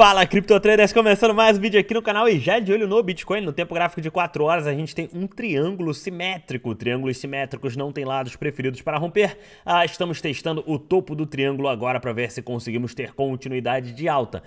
Fala, Crypto Traders, começando mais um vídeo aqui no canal e já de olho no Bitcoin. No tempo gráfico de 4 horas a gente tem um triângulo simétrico. Triângulos simétricos não têm lados preferidos para romper. Estamos testando o topo do triângulo agora para ver se conseguimos ter continuidade de alta.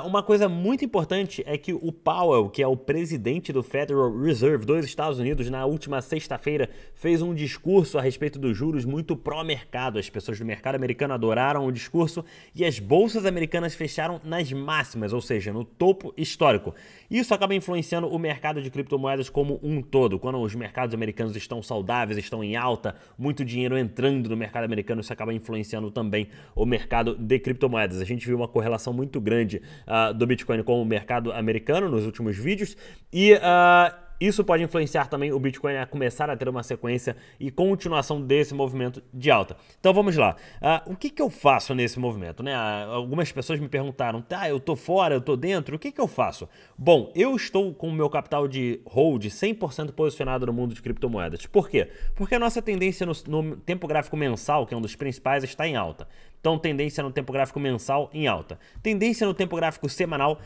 Uma coisa muito importante é que o Powell, que é o presidente do Federal Reserve dos Estados Unidos, na última sexta-feira fez um discurso a respeito dos juros muito pró-mercado. As pessoas do mercado americano adoraram o discurso e as bolsas americanas fecharam nas máximas, ou seja, no topo histórico. Isso acaba influenciando o mercado de criptomoedas como um todo. Quando os mercados americanos estão saudáveis, estão em alta, muito dinheiro entrando no mercado americano, isso acaba influenciando também o mercado de criptomoedas. A gente viu uma correlação muito grande do Bitcoin com o mercado americano nos últimos vídeos e isso pode influenciar também o Bitcoin a começar a ter uma sequência e continuação desse movimento de alta. Então vamos lá. O que eu faço nesse movimento, né? Algumas pessoas me perguntaram, tá, eu tô fora, eu tô dentro, o que eu faço? Bom, eu estou com o meu capital de hold 100% posicionado no mundo de criptomoedas. Por quê? Porque a nossa tendência no tempo gráfico mensal, que é um dos principais, está em alta. Então tendência no tempo gráfico mensal em alta. Tendência no tempo gráfico semanal,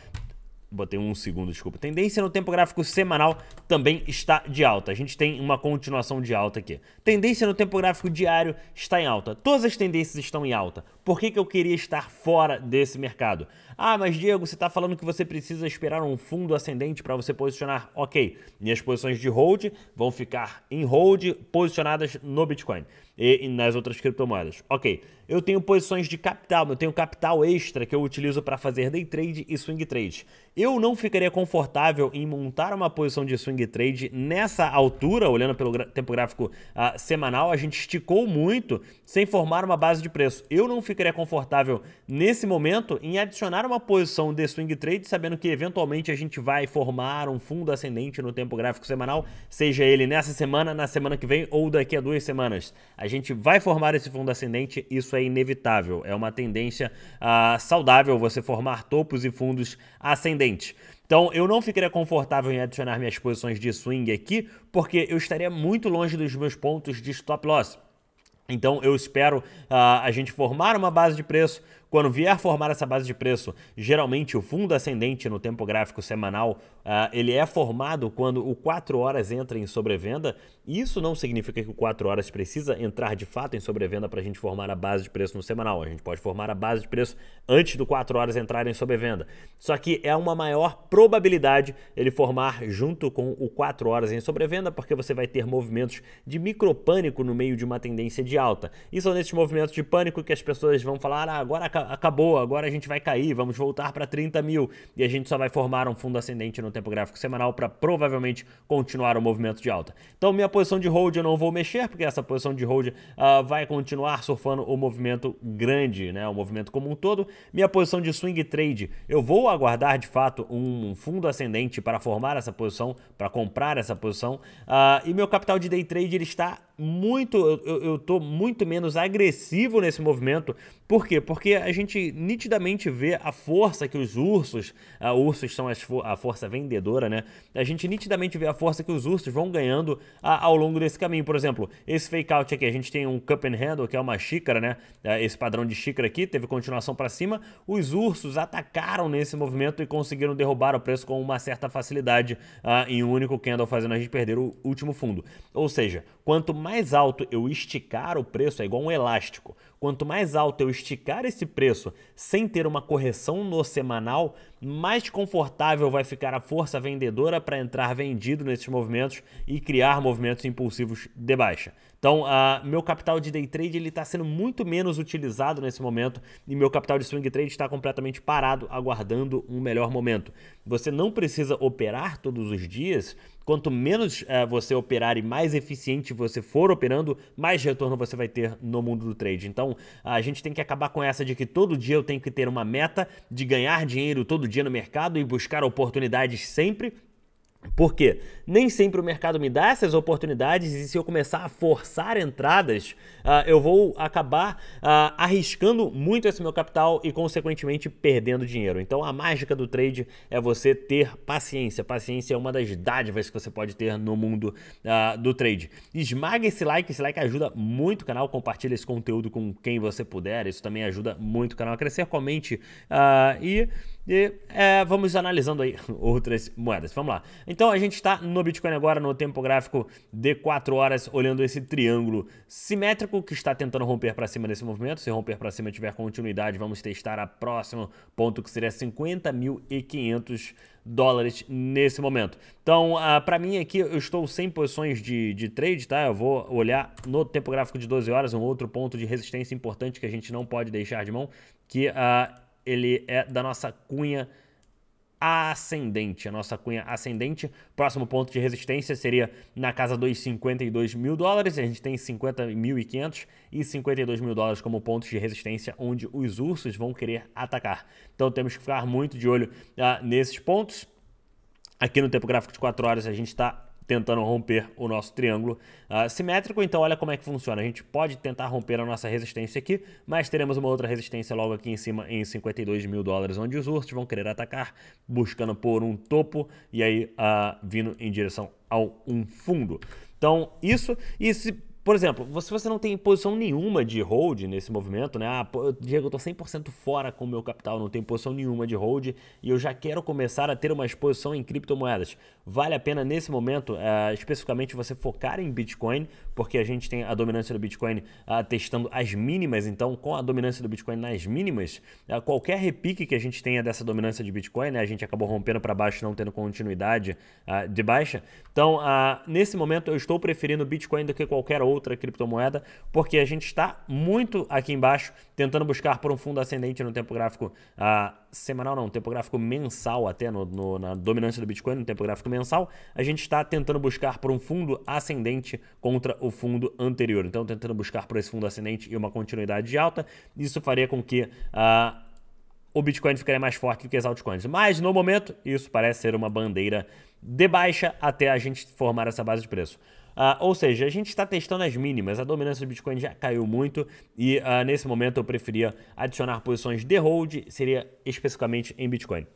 botei um segundo, desculpa. Tendência no tempo gráfico semanal também está de alta. A gente tem uma continuação de alta aqui. Tendência no tempo gráfico diário está em alta. Todas as tendências estão em alta. Por que eu queria estar fora desse mercado? Ah, mas Diego, você está falando que você precisa esperar um fundo ascendente para você posicionar. Ok, minhas posições de hold vão ficar em hold posicionadas no Bitcoin e nas outras criptomoedas. Ok, eu tenho posições de capital, eu tenho capital extra que eu utilizo para fazer day trade e swing trade. Eu não ficaria confortável em montar uma posição de swing trade nessa altura, olhando pelo tempo gráfico semanal. A gente esticou muito sem formar uma base de preço. Eu não ficaria confortável nesse momento em adicionar uma posição de swing trade, sabendo que eventualmente a gente vai formar um fundo ascendente no tempo gráfico semanal, seja ele nessa semana, na semana que vem ou daqui a 2 semanas. A gente vai formar esse fundo ascendente, isso é inevitável. É uma tendência saudável você formar topos e fundos ascendentes. Então, eu não ficaria confortável em adicionar minhas posições de swing aqui, porque eu estaria muito longe dos meus pontos de stop loss. Então, eu espero a gente formar uma base de preço. Quando vier formar essa base de preço, geralmente o fundo ascendente no tempo gráfico semanal, ele é formado quando o 4 horas entra em sobrevenda. Isso não significa que o 4 horas precisa entrar de fato em sobrevenda para a gente formar a base de preço no semanal. A gente pode formar a base de preço antes do 4 horas entrar em sobrevenda. Só que é uma maior probabilidade ele formar junto com o 4 horas em sobrevenda, porque você vai ter movimentos de micropânico no meio de uma tendência de alta. E são nesses movimentos de pânico que as pessoas vão falar, agora acabou, agora a gente vai cair, vamos voltar para 30 mil e a gente só vai formar um fundo ascendente no tempo gráfico semanal para provavelmente continuar o movimento de alta. Então minha posição de hold eu não vou mexer, porque essa posição de hold vai continuar surfando o movimento grande, né, o movimento como um todo. Minha posição de swing trade, eu vou aguardar de fato um fundo ascendente para formar essa posição, para comprar essa posição, e meu capital de day trade ele está eu tô muito menos agressivo nesse movimento. Por quê? Porque a gente nitidamente vê a força que os ursos, ursos são a força vendedora, né? A gente nitidamente vê a força que os ursos vão ganhando ao longo desse caminho. Por exemplo, esse fake out aqui, a gente tem um cup and handle, que é uma xícara, né? Esse padrão de xícara aqui, teve continuação para cima. Os ursos atacaram nesse movimento e conseguiram derrubar o preço com uma certa facilidade em um único candle, fazendo a gente perder o último fundo. Ou seja, quanto mais alto eu esticar o preço, é igual um elástico. Quanto mais alto eu esticar esse preço sem ter uma correção no semanal, mais confortável vai ficar a força vendedora para entrar vendido nesses movimentos e criar movimentos impulsivos de baixa. Então, meu capital de day trade ele está sendo muito menos utilizado nesse momento e meu capital de swing trade está completamente parado, aguardando um melhor momento. Você não precisa operar todos os dias. Quanto menos você operar e mais eficiente você for operando, mais retorno você vai ter no mundo do trade. Então, a gente tem que acabar com essa de que todo dia eu tenho que ter uma meta de ganhar dinheiro todo dia no mercado e buscar oportunidades sempre. Porque nem sempre o mercado me dá essas oportunidades e se eu começar a forçar entradas, eu vou acabar arriscando muito esse meu capital e, consequentemente, perdendo dinheiro. Então, a mágica do trade é você ter paciência. Paciência é uma das dádivas que você pode ter no mundo do trade. Esmaga esse like ajuda muito o canal. Compartilha esse conteúdo com quem você puder, isso também ajuda muito o canal a crescer. Comente e E vamos analisando aí outras moedas. Vamos lá. Então a gente está no Bitcoin agora no tempo gráfico de 4 horas, olhando esse triângulo simétrico que está tentando romper para cima nesse movimento. Se romper para cima e tiver continuidade, vamos testar a próximo ponto, que seria 50.500 dólares nesse momento. Então, para mim aqui, eu estou sem posições de trade, tá? Eu vou olhar no tempo gráfico de 12 horas, um outro ponto de resistência importante que a gente não pode deixar de mão, que ele é da nossa cunha ascendente. A nossa cunha ascendente, próximo ponto de resistência seria na casa dos 52 mil dólares. A gente tem 50.500 e 52 mil dólares como pontos de resistência onde os ursos vão querer atacar. Então temos que ficar muito de olho nesses pontos. Aqui no tempo gráfico de 4 horas a gente está tentando romper o nosso triângulo simétrico. Então olha como é que funciona. A gente pode tentar romper a nossa resistência aqui, mas teremos uma outra resistência logo aqui em cima em 52 mil dólares, onde os ursos vão querer atacar, buscando por um topo e aí vindo em direção ao um fundo. Então isso, e se, por exemplo, se você não tem posição nenhuma de hold nesse movimento, né? Diego, eu tô 100% fora com o meu capital, não tenho posição nenhuma de hold e eu já quero começar a ter uma exposição em criptomoedas. Vale a pena nesse momento, especificamente, você focar em Bitcoin, porque a gente tem a dominância do Bitcoin testando as mínimas. Então, com a dominância do Bitcoin nas mínimas, qualquer repique que a gente tenha dessa dominância de Bitcoin, né? A gente acabou rompendo para baixo, não tendo continuidade de baixa. Então, nesse momento, eu estou preferindo Bitcoin do que qualquer outra criptomoeda, porque a gente está muito aqui embaixo, tentando buscar por um fundo ascendente no tempo gráfico semanal, não, tempo gráfico mensal, até na dominância do Bitcoin, no tempo gráfico mensal, a gente está tentando buscar por um fundo ascendente contra o fundo anterior. Então, tentando buscar por esse fundo ascendente e uma continuidade de alta, isso faria com que o Bitcoin ficaria mais forte do que as altcoins. Mas, no momento, isso parece ser uma bandeira de baixa até a gente formar essa base de preço. Ou seja, a gente está testando as mínimas, a dominância do Bitcoin já caiu muito e nesse momento eu preferia adicionar posições de hold, seria especificamente em Bitcoin.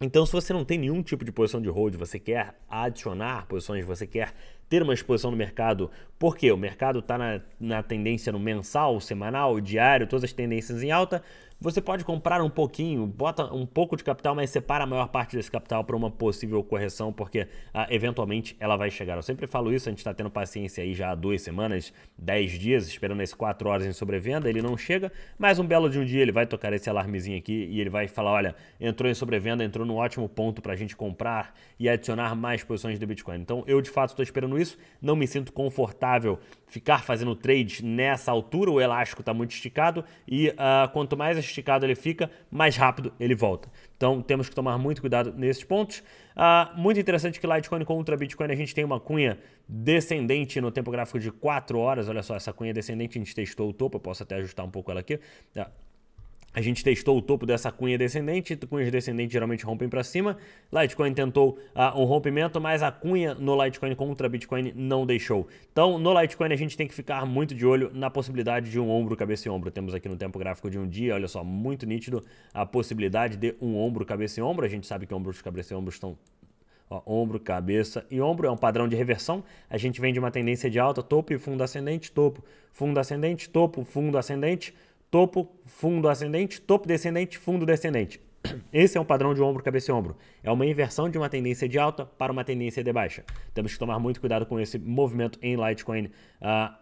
Então, se você não tem nenhum tipo de posição de hold, você quer adicionar posições, você quer ter uma exposição no mercado, porque o mercado está na tendência no mensal, semanal, diário, todas as tendências em alta, você pode comprar um pouquinho, bota um pouco de capital, mas separa a maior parte desse capital para uma possível correção, porque eventualmente ela vai chegar. Eu sempre falo isso, a gente está tendo paciência aí já há 2 semanas, 10 dias, esperando esses 4 horas em sobrevenda, ele não chega, mas um belo de um dia ele vai tocar esse alarmezinho aqui e ele vai falar, olha, entrou em sobrevenda, entrou num ótimo ponto para a gente comprar e adicionar mais posições de Bitcoin. Então eu de fato estou esperando isso, não me sinto confortável ficar fazendo trade nessa altura, o elástico está muito esticado e quanto mais esticado ele fica, mais rápido ele volta. Então temos que tomar muito cuidado nesses pontos. Muito interessante que Litecoin contra Bitcoin a gente tem uma cunha descendente no tempo gráfico de 4 horas. Olha só, essa cunha descendente, a gente testou o topo, eu posso até ajustar um pouco ela aqui. A gente testou o topo dessa cunha descendente, cunhas descendentes geralmente rompem para cima. Litecoin tentou um rompimento, mas a cunha no Litecoin contra Bitcoin não deixou. Então, no Litecoin a gente tem que ficar muito de olho na possibilidade de um ombro, cabeça e ombro. Temos aqui no tempo gráfico de um dia, olha só, muito nítido a possibilidade de um ombro, cabeça e ombro. A gente sabe que ombros, cabeça e ombro estão... ombro, cabeça e ombro, é um padrão de reversão. A gente vem de uma tendência de alta, topo e fundo ascendente, topo, fundo ascendente, topo, fundo ascendente, topo, fundo ascendente, topo descendente, fundo descendente. Esse é um padrão de ombro, cabeça e ombro. É uma inversão de uma tendência de alta para uma tendência de baixa. Temos que tomar muito cuidado com esse movimento em Litecoin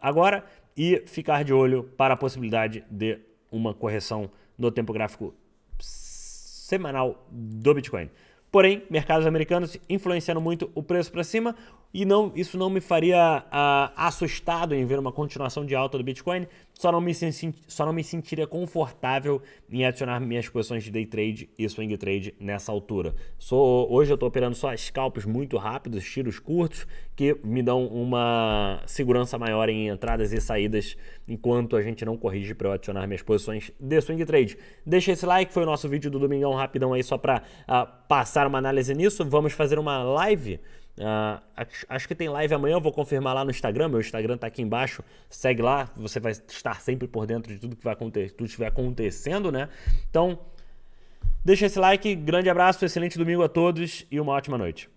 agora e ficar de olho para a possibilidade de uma correção no tempo gráfico semanal do Bitcoin. Porém, mercados americanos influenciando muito o preço para cima e isso não me faria assustado em ver uma continuação de alta do Bitcoin, só não me sentiria confortável em adicionar minhas posições de day trade e swing trade nessa altura. Hoje eu estou operando só scalps muito rápidos, tiros curtos, que me dão uma segurança maior em entradas e saídas, enquanto a gente não corrige para eu adicionar minhas posições de swing trade. Deixa esse like, foi o nosso vídeo do domingão rapidão aí, só para passar uma análise nisso. Vamos fazer uma live. Acho que tem live amanhã, eu vou confirmar lá no Instagram, meu Instagram tá aqui embaixo, segue lá, você vai estar sempre por dentro de tudo que vai acontecer, tudo estiver acontecendo, né? Então, deixa esse like, grande abraço, excelente domingo a todos e uma ótima noite.